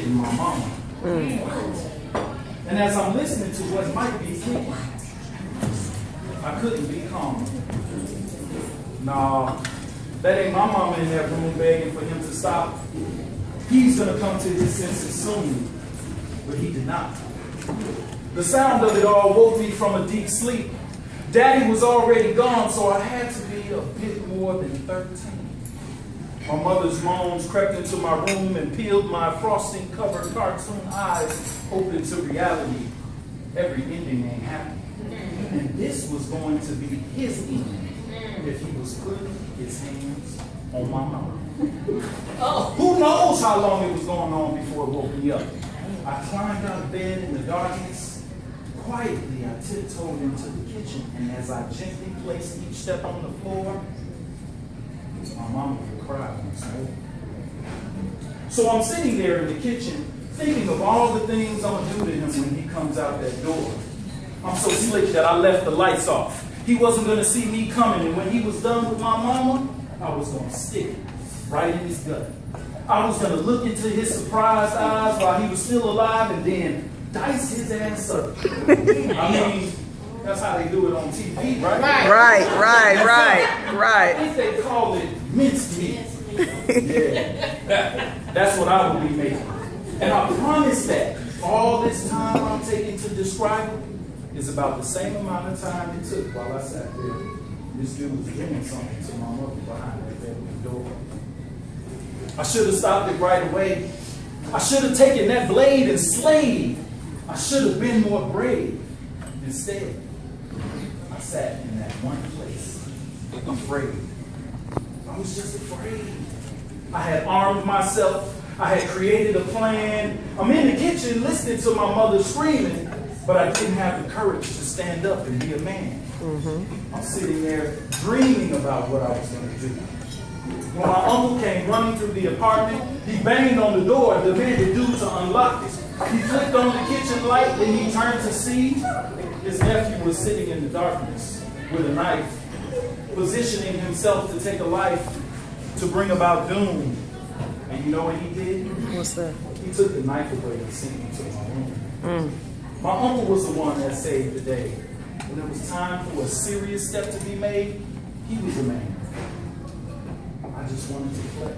than my mama. And as I'm listening to what might be thinking, I couldn't be calm. Nah, that ain't my mama in that room begging for him to stop. He's going to come to his senses soon. But he did not. The sound of it all woke me from a deep sleep. Daddy was already gone, so I had to be a bit more than 13. My mother's moans crept into my room and peeled my frosting-covered cartoon eyes open to reality. Every ending ain't happy. And this was going to be his ending if he was putting his hands on my mama. Oh, who knows how long it was going on before it woke me up. I climbed out of bed in the darkness. Quietly, I tiptoed into the kitchen, and as I gently placed each step on the floor, my mama would cry once more. So I'm sitting there in the kitchen, thinking of all the things I'm going to do to him when he comes out that door. I'm so slick that I left the lights off. He wasn't going to see me coming, and when he was done with my mama, I was going to stick it right in his gut. I was going to look into his surprised eyes while he was still alive and then dice his ass up. I mean, that's how they do it on TV, right? Right. I think they call it minced meat. Yeah. That's what I would be making. And I promise that all this time I'm taking to describe it is about the same amount of time it took while I sat there. This dude was doing something to my mother behind that bedroom door. I should have stopped it right away. I should have taken that blade and slayed. I should have been more brave. Instead, I sat in that one place, afraid. I was just afraid. I had armed myself. I had created a plan. I'm in the kitchen listening to my mother screaming, but I didn't have the courage to stand up and be a man. I'm sitting there dreaming about what I was going to do. When my uncle came running through the apartment, he banged on the door and demanded dude to unlock it. He flicked on the kitchen light, then he turned to see his nephew was sitting in the darkness with a knife, positioning himself to take a life to bring about doom. And you know what he did? What's that? He took the knife away and sent me to my room. My uncle was the one that saved the day. When it was time for a serious step to be made, he was the man. I just wanted to play.